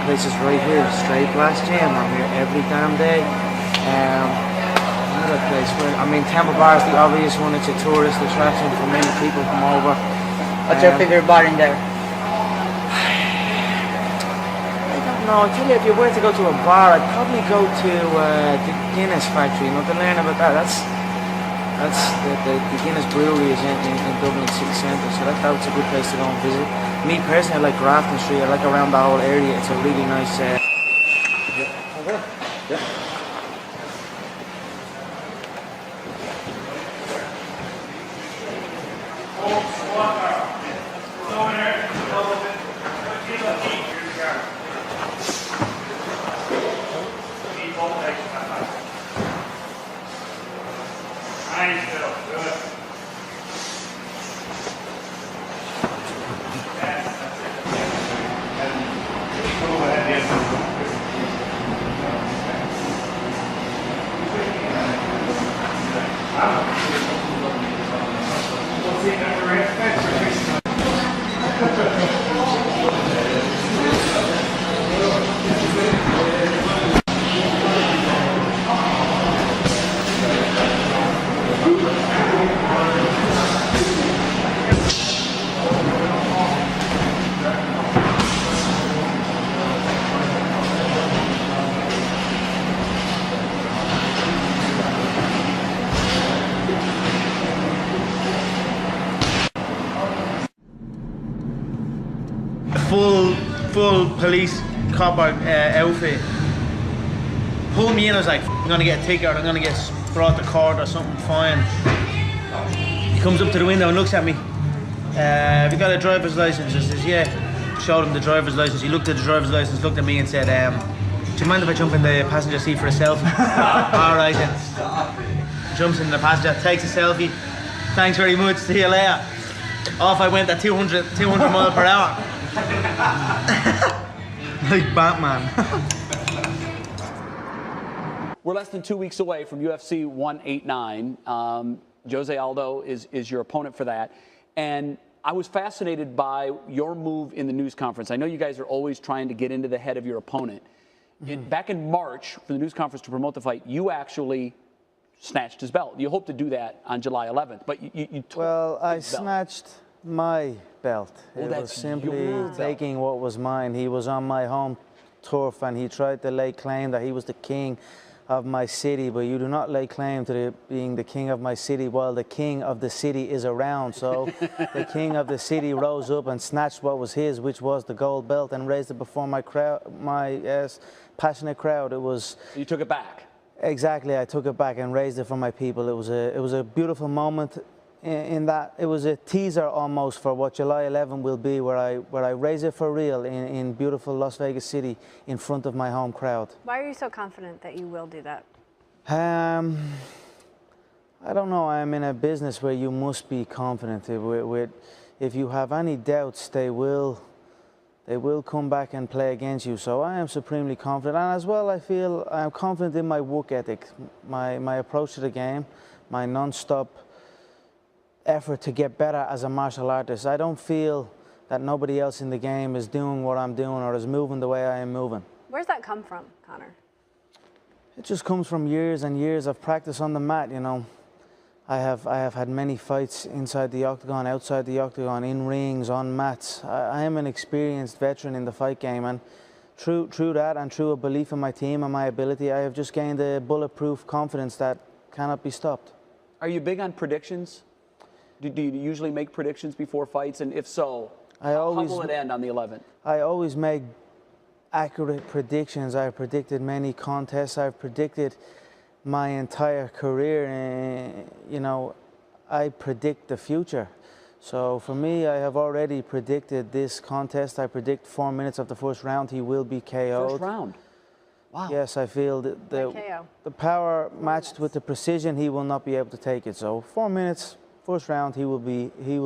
place is right here, Straight Glass Gym. I'm here every damn day. Another place where, I mean, Temple Bar is the obvious one. It's a tourist attraction for many people come over. What's your favorite bar in there? I don't know. I tell you, if you were to go to a bar, I'd probably go to the Guinness factory, you know, to learn about that. That's the Guinness brewery is in Dublin City Centre, so that's a good place to go and visit. Me personally, I like Grafton Street. I like around the whole area. It's a really nice. Yeah. Full police copper outfit. Pulled me in. I was like, I'm gonna get a ticket, or I'm gonna get brought to court or something. Fine. He comes up to the window and looks at me. Have you got a driver's license? I says, yeah. Showed him the driver's license. He looked at the driver's license, looked at me and said, do you mind if I jump in the passenger seat for a selfie? All right then. Jumps in the passenger, takes a selfie. Thanks very much. See you later. Off I went at 200 miles per hour. Like Batman. We're less than 2 weeks away from UFC 189. Jose Aldo is your opponent for that. And I was fascinated by your move in the news conference. I know you guys are always trying to get into the head of your opponent. Back in March, for the news conference to promote the fight, you actually snatched his belt. You hope to do that on July 11th, but you took Well, I his belt. snatched my belt. Well, it was that's simply your taking what was mine. He was on my home turf and he tried to lay claim that he was the king of my city, but you do not lay claim to being the king of my city while the king of the city is around. So the king of the city rose up and snatched what was his, which was the gold belt, and raised it before my crowd, my passionate crowd. It was. You took it back. Exactly, I took it back and raised it for my people. It was a beautiful moment. In that it was a teaser almost for what July 11 will be, where I raise it for real in beautiful Las Vegas City in front of my home crowd. Why are you so confident that you will do that? I don't know. I'm in a business where you must be confident. If you have any doubts, they will come back and play against you. So I am supremely confident, and as well I feel I'm confident in my work ethic, my approach to the game, my non-stop effort to get better as a martial artist. I don't feel that nobody else in the game is doing what I'm doing or is moving the way I am moving. Where's that come from, Conor? It just comes from years and years of practice on the mat, you know. I have had many fights inside the octagon, outside the octagon, in rings, on mats. I am an experienced veteran in the fight game, and through that and through a belief in my team and my ability, I have just gained a bulletproof confidence that cannot be stopped. Are you big on predictions? Do you usually make predictions before fights? And if so, how will it end on the 11th? I always make accurate predictions. I've predicted many contests. I've predicted my entire career. And, you know, I predict the future. So for me, I have already predicted this contest. I predict 4 minutes of the first round, he will be KO'd. First round? Wow. Yes, I feel that the power matched with the precision, he will not be able to take it. So 4 minutes. First round, he will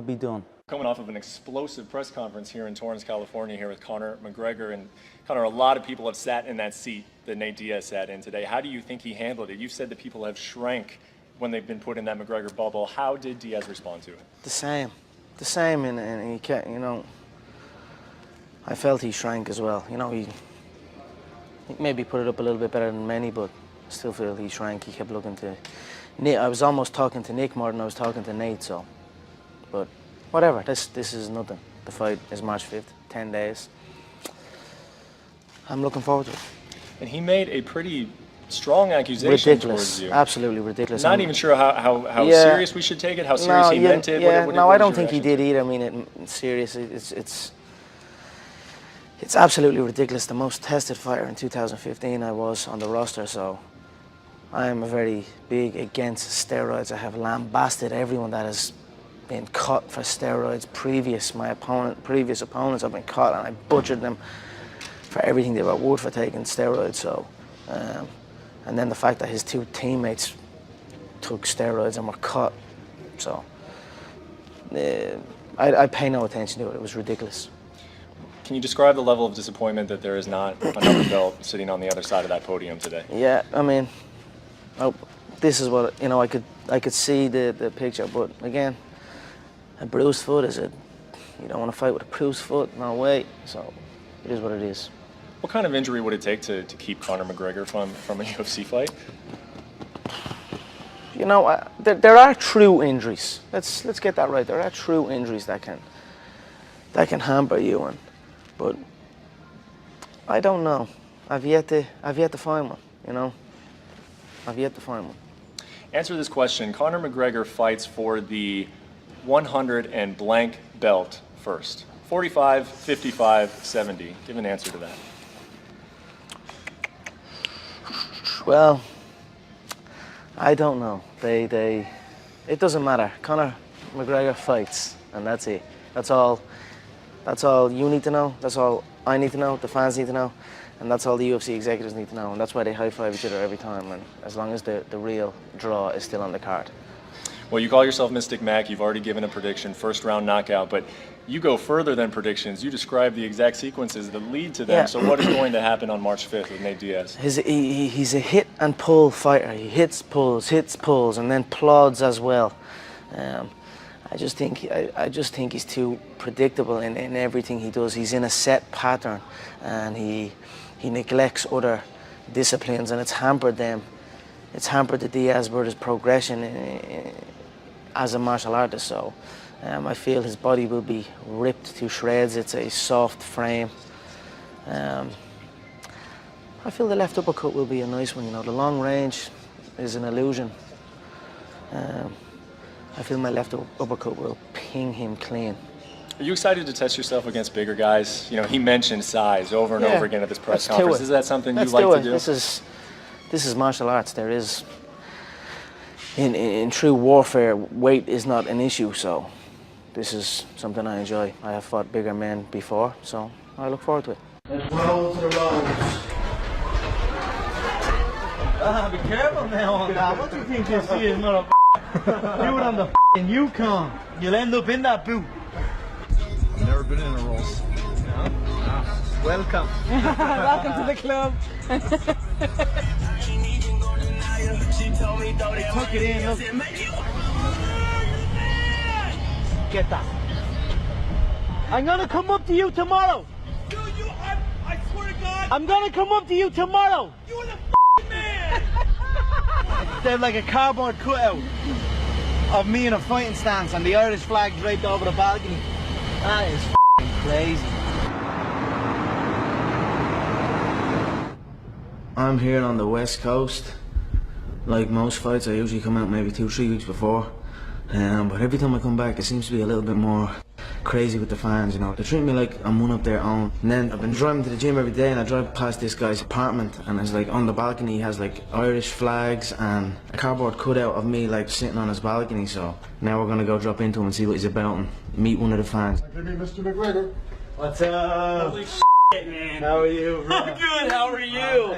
be done. Coming off of an explosive press conference here in Torrance, California, here with Conor McGregor, and Conor, a lot of people have sat in that seat that Nate Diaz sat in today. How do you think he handled it? You said that people have shrank when they've been put in that McGregor bubble. How did Diaz respond to it? The same, and he can't, you know. I felt he shrank as well. You know, think maybe put it up a little bit better than many, but I still feel he shrank. He kept looking to Nick. I was almost talking to Nick more than I was talking to Nate, so. But whatever, this is nothing. The fight is March 5th, 10 days. I'm looking forward to it. And he made a pretty strong accusation Ridiculous, towards you. Absolutely ridiculous. Not even sure how Yeah. serious we should take it, how serious he meant it. Yeah, what no, I was don't your think he reaction did either. I mean, it's serious. It's absolutely ridiculous. The most tested fighter in 2015 I was on the roster, so I am very big against steroids. I have lambasted everyone that has been cut for steroids. Previous opponents have been cut, and I butchered them for everything they were worth for taking steroids. So, and then the fact that his two teammates took steroids and were cut. So, I pay no attention to it. It was ridiculous. Can you describe the level of disappointment that there is not another belt sitting on the other side of that podium today? Yeah, I mean, this is what, you know, I could see the picture, but again, a bruised foot is you don't want to fight with a bruised foot, no way. So it is what it is. What kind of injury would it take to keep Conor McGregor from a UFC fight? You know, there are true injuries. Let's get that right. There are true injuries that can hamper you, but I don't know. I've yet to find one. You know, I've yet to find one. Answer this question. Conor McGregor fights for the 100 and blank belt first. 45, 55, 70. Give an answer to that. Well, I don't know. It doesn't matter. Conor McGregor fights, and that's it. That's all you need to know. That's all I need to know. The fans need to know, and that's all the UFC executives need to know. And that's why they high five each other every time. And as long as the real draw is still on the card. Well, you call yourself Mystic Mac. You've already given a prediction, first round knockout, but you go further than predictions. You describe the exact sequences that lead to them. Yeah. So what is going to happen on March 5th with Nate Diaz? He's a hit and pull fighter. He hits, pulls, and then plods as well. I just think he's too predictable in everything he does. He's in a set pattern, and he neglects other disciplines, and it's hampered them. It's hampered the Diaz brothers' progression as a martial artist. So I feel his body will be ripped to shreds. It's a soft frame. I feel the left uppercut will be a nice one. You know, the long range is an illusion. I feel my left uppercut will ping him clean. Are you excited to test yourself against bigger guys? You know, he mentioned size over and Yeah, over again at this press let's do conference. it. Is that something Let's you like do to it. do? This is martial arts. There is, in true warfare, weight is not an issue. So this is something I enjoy. I have fought bigger men before, so I look forward to it. Let's roll to the roads. Be careful now on that. What do you think this is, mother? Do it on the f***ing Yukon. You'll end up in that boot. I've never been in a Rolls. No? Ah, welcome. Welcome to the club. Tuck it in, look. Get that. I'm gonna come up to you tomorrow. Dude, I swear to God. I'm gonna come up to you tomorrow. You are the f***ing man. They're like a cardboard cutout of me in a fighting stance and the Irish flag draped over the balcony. That is f***ing crazy. I'm here on the West Coast. Like most fights, I usually come out maybe 2-3 weeks before. But every time I come back, it seems to be a little bit more crazy with the fans, you know. They treat me like I'm one of their own. And then I've been driving to the gym every day, and I drive past this guy's apartment, and it's like on the balcony he has like Irish flags and a cardboard cutout of me like sitting on his balcony. So now we're gonna go drop into him and see what he's about and meet one of the fans. Give me Mr. McGregor. What's up? Holy shit, man. How are you, bro? I'm good, how are you?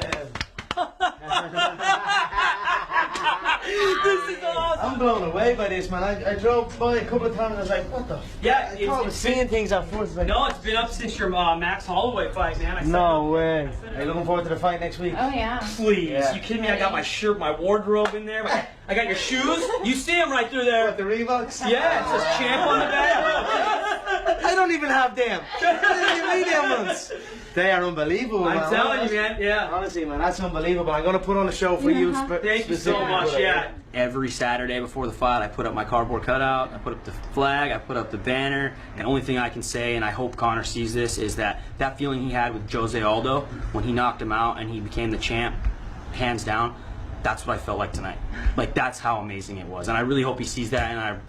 This is awesome. I'm blown away by this, man. I drove by a couple of times and I was like, what the f? Yeah, I thought I was seeing things at first. Like, No, it's been up since your Max Holloway fight, man. I said no it. way. Are you looking forward to the fight next week? Oh yeah. Please, Yeah. you kidding me? I got my shirt, my wardrobe in there. I got your shoes. You see them right through there. What, the Reeboks? Yeah, it says champ on the back. I don't even have them. I didn't even need them ones. They are unbelievable, man. I'm telling you, man. Yeah. Honestly, man, that's unbelievable. I'm going to put on a show for you. Thank you so much. Yeah. Every Saturday before the fight, I put up my cardboard cutout, I put up the flag, I put up the banner. The only thing I can say, and I hope Conor sees this, is that feeling he had with Jose Aldo when he knocked him out and he became the champ, hands down, that's what I felt like tonight. Like, that's how amazing it was. And I really hope he sees that, and